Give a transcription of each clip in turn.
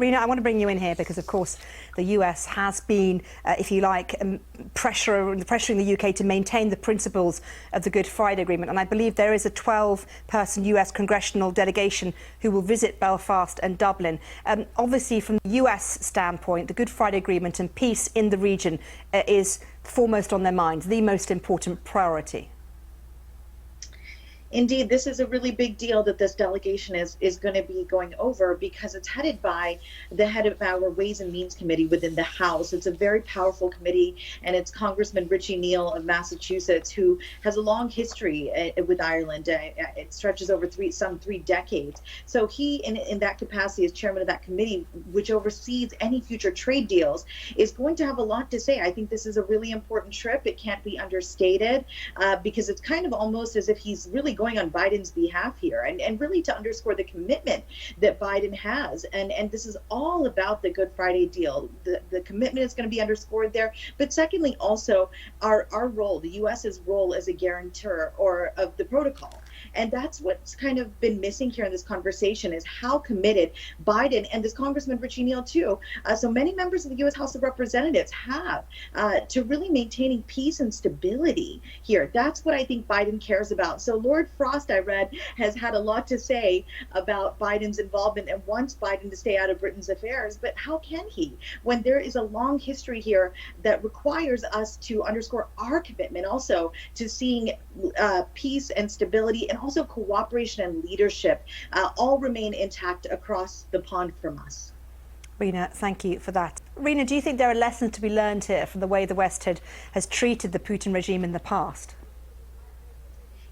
Rina, I want to bring you in here because, of course, the US has been, if you like, pressuring the UK to maintain the principles of the Good Friday Agreement. And I believe there is a 12-person US congressional delegation who will visit Belfast and Dublin. Obviously, from the US standpoint, the Good Friday Agreement and peace in the region is foremost on their minds, the most important priority. Indeed, this is a really big deal that this delegation is going to be going over, because it's headed by the head of our Ways and Means Committee within the House. It's a very powerful committee, and it's Congressman Richie Neal of Massachusetts, who has a long history with Ireland. It stretches over some three decades. So he, in that capacity as chairman of that committee, which oversees any future trade deals, is going to have a lot to say. I think this is a really important trip. It can't be understated, because it's kind of almost as if he's really going on Biden's behalf here, and really to underscore the commitment that Biden has. And this is all about the Good Friday deal. The commitment is going to be underscored there. But secondly, also our role, the US's role as a guarantor of the protocol. And that's what's kind of been missing here in this conversation, is how committed Biden and this Congressman Richie Neal too, so many members of the U.S. House of Representatives have to really maintaining peace and stability here. That's what I think Biden cares about. So Lord Frost, I read, has had a lot to say about Biden's involvement and wants Biden to stay out of Britain's affairs. But how can he, when there is a long history here that requires us to underscore our commitment also to seeing peace and stability, and also cooperation and leadership all remain intact across the pond from us. Rina, thank you for that. Rina, do you think there are lessons to be learned here from the way the West has treated the Putin regime in the past?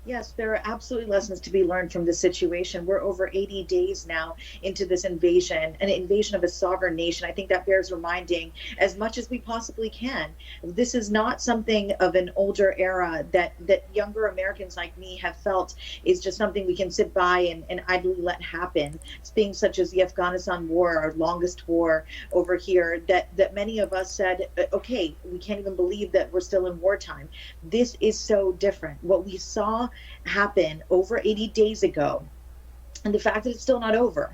Yes, there are absolutely lessons to be learned from this situation. We're over 80 days now into this invasion, an invasion of a sovereign nation. I think that bears reminding as much as we possibly can. This is not something of an older era that younger Americans like me have felt is just something we can sit by and idly let happen. Things such as the Afghanistan war, our longest war over here, that many of us said, okay, we can't even believe that we're still in wartime. This is so different. What we saw happen over 80 days ago, and the fact that it's still not over,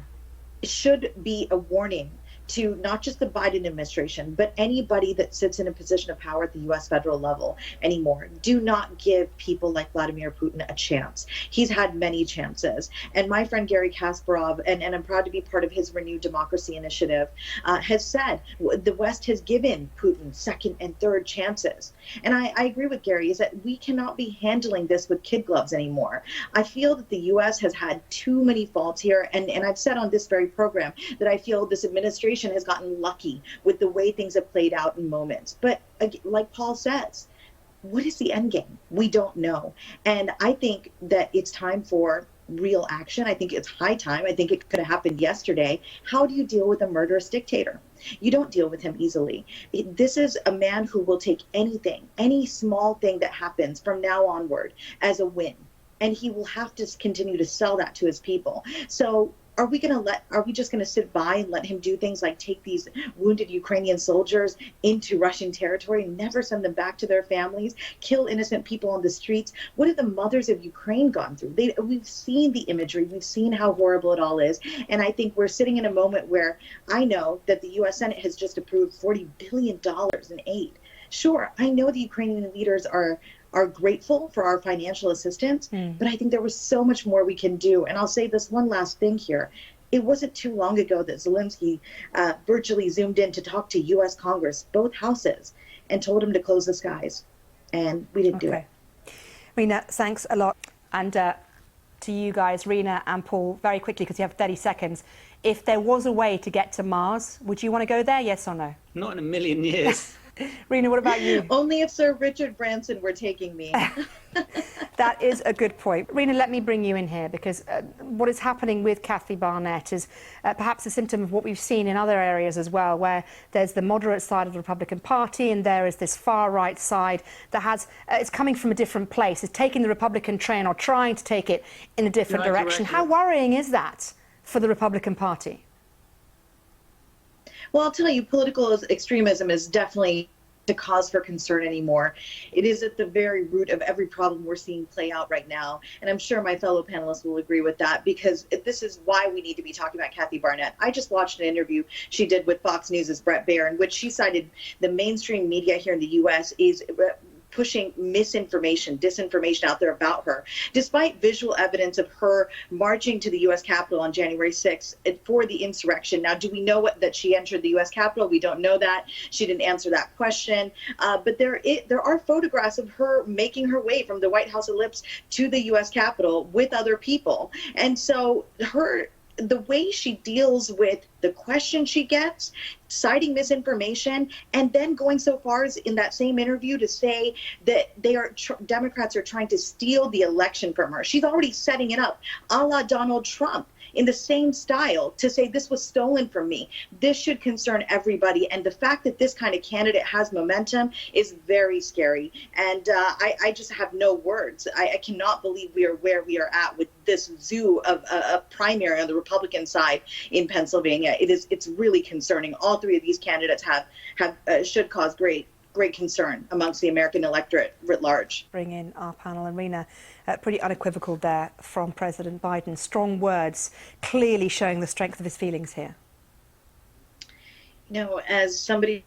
should be a warning to not just the Biden administration, but anybody that sits in a position of power at the U.S. federal level anymore. Do not give people like Vladimir Putin a chance. He's had many chances. And my friend Gary Kasparov, and I'm proud to be part of his Renewed Democracy initiative, has said the West has given Putin second and third chances. And I agree with Gary, is that we cannot be handling this with kid gloves anymore. I feel that the U.S. has had too many faults here. And I've said on this very program that I feel this administration has gotten lucky with the way things have played out in moments. But like Paul says, what is the end game? We don't know. And I think that it's time for real action. I think it's high time. I think it could have happened yesterday. How do you deal with a murderous dictator? You don't deal with him easily. This is a man who will take anything, any small thing that happens from now onward as a win. And he will have to continue to sell that to his people. So are we just going to sit by and let him do things like take these wounded Ukrainian soldiers into Russian territory and never send them back to their families, kill innocent people on the streets? What have the mothers of Ukraine gone through? We've seen the imagery. We've seen how horrible it all is. And I think we're sitting in a moment where I know that the U.S. Senate has just approved $40 billion in aid. Sure, I know the Ukrainian leaders are grateful for our financial assistance, but I think there was so much more we can do. And I'll say this one last thing here. It wasn't too long ago that Zelensky virtually zoomed in to talk to U.S. Congress, both houses, and told him to close the skies. And we didn't do it. Rina, thanks a lot. And to you guys, Rina and Paul, very quickly, because you have 30 seconds. If there was a way to get to Mars, would you want to go there, yes or no? Not in a million years. Rina, what about you? Only if Sir Richard Branson were taking me. That is a good point. Rina, let me bring you in here, because what is happening with Cathy Barnett is perhaps a symptom of what we've seen in other areas as well, where there's the moderate side of the Republican Party and there is this far-right side that has, it's coming from a different place. It's taking the Republican train or trying to take it in a different direction. How worrying is that for the Republican Party? Well, I'll tell you, political extremism is definitely a cause for concern anymore. It is at the very root of every problem we're seeing play out right now. And I'm sure my fellow panelists will agree with that, because this is why we need to be talking about Kathy Barnett. I just watched an interview she did with Fox News' Brett Baier, in which she cited the mainstream media here in the U.S. is pushing misinformation, disinformation out there about her, despite visual evidence of her marching to the U.S. Capitol on January 6th for the insurrection. Now, do we know that she entered the U.S. Capitol? We don't know that. She didn't answer that question. But there are photographs of her making her way from the White House ellipse to the U.S. Capitol with other people. And so the way she deals with the questions she gets, citing misinformation, and then going so far as in that same interview to say that Democrats are trying to steal the election from her. She's already setting it up a la Donald Trump in the same style to say this was stolen from me. This should concern everybody. And the fact that this kind of candidate has momentum is very scary. And I just have no words. I cannot believe we are where we are at with this zoo of a primary on the Republican side in Pennsylvania. It's really concerning. All three of these candidates should cause great concern amongst the American electorate writ large. Bring in our panel, and Rina, pretty unequivocal there from President Biden. Strong words, clearly showing the strength of his feelings here. You know, as somebody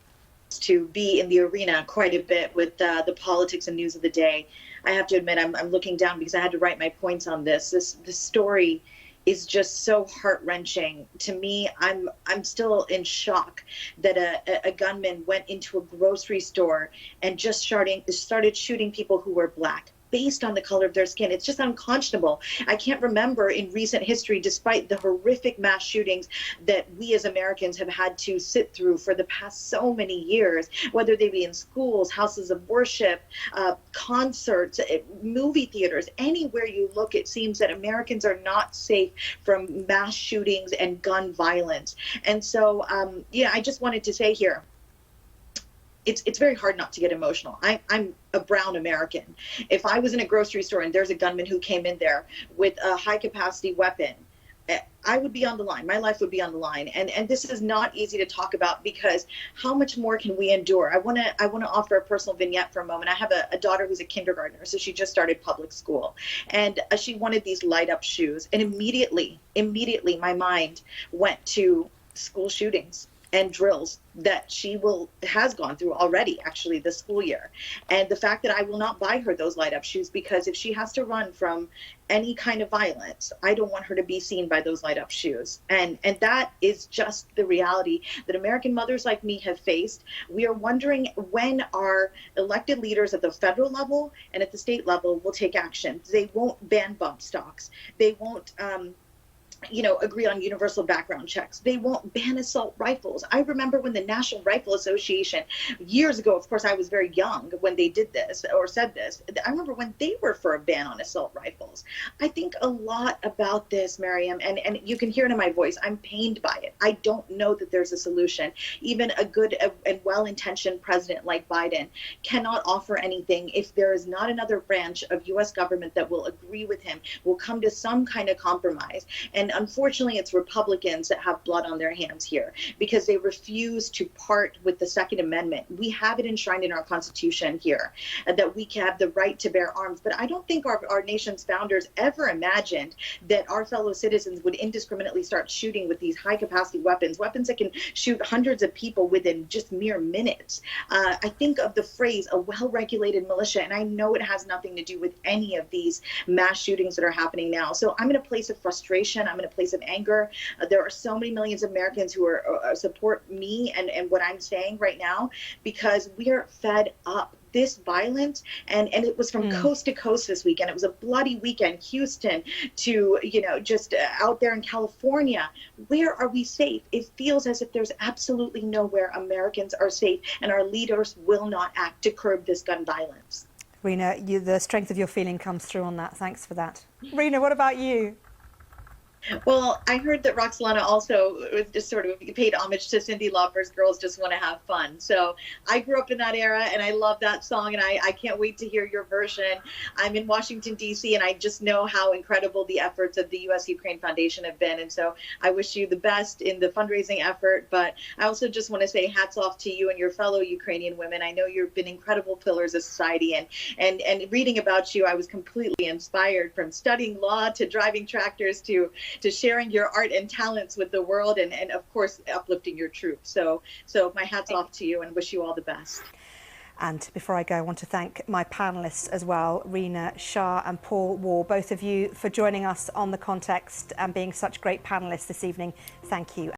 to be in the arena quite a bit with the politics and news of the day, I have to admit I'm looking down because I had to write my points on this. This story is just so heart-wrenching. To me, I'm still in shock that a gunman went into a grocery store and just started shooting people who were Black based on the color of their skin. It's just unconscionable. I can't remember in recent history, despite the horrific mass shootings that we as Americans have had to sit through for the past so many years, whether they be in schools, houses of worship, concerts, movie theaters, anywhere you look, it seems that Americans are not safe from mass shootings and gun violence. And so, I just wanted to say here, it's very hard not to get emotional. I'm a brown American. If I was in a grocery store and there's a gunman who came in there with a high capacity weapon, I would be on the line. My life would be on the line. And this is not easy to talk about, because how much more can we endure? I want to offer a personal vignette for a moment. I have a daughter who's a kindergartner, so she just started public school, and she wanted these light up shoes. And immediately my mind went to school shootings and drills that she has gone through already, actually, this school year. And the fact that I will not buy her those light up shoes, because if she has to run from any kind of violence, I don't want her to be seen by those light up shoes. And that is just the reality that American mothers like me have faced. We are wondering when our elected leaders at the federal level and at the state level will take action. They won't ban bump stocks. They won't agree on universal background checks. They won't ban assault rifles. I remember when the National Rifle Association, years ago, of course I was very young when they did this or said this, I remember when they were for a ban on assault rifles. I think a lot about this, Miriam, and you can hear it in my voice. I'm pained by it. I don't know that there's a solution. Even a good and well-intentioned president like Biden cannot offer anything if there is not another branch of U.S. government that will agree with him, will come to some kind of compromise. And unfortunately, it's Republicans that have blood on their hands here, because they refuse to part with the Second Amendment. We have it enshrined in our Constitution here that we can have the right to bear arms. But I don't think our nation's founders ever imagined that our fellow citizens would indiscriminately start shooting with these high capacity weapons that can shoot hundreds of people within just mere minutes. I think of the phrase a well-regulated militia, and I know it has nothing to do with any of these mass shootings that are happening now. So I'm in a place of frustration. I'm in a place of anger. There are so many millions of Americans who support me and what I'm saying right now, because we are fed up. This violence, and it was from coast to coast this weekend. It was a bloody weekend, Houston to, just out there in California. Where are we safe? It feels as if there's absolutely nowhere Americans are safe, and our leaders will not act to curb this gun violence. Rina, the strength of your feeling comes through on that. Thanks for that. Rina, what about you? Well, I heard that Roxana also was just sort of paid homage to Cyndi Lauper's "Girls Just Want to Have Fun." So I grew up in that era, and I love that song, and I can't wait to hear your version. I'm in Washington D.C., and I just know how incredible the efforts of the U.S. Ukraine Foundation have been, and so I wish you the best in the fundraising effort. But I also just want to say hats off to you and your fellow Ukrainian women. I know you've been incredible pillars of society, and reading about you, I was completely inspired, from studying law to driving tractors to sharing your art and talents with the world, and of course uplifting your troops. So my hat's off to you and wish you all the best. And before I go, I want to thank my panellists as well, Rina Shah and Paul War, both of you for joining us on The Context and being such great panellists this evening. Thank you.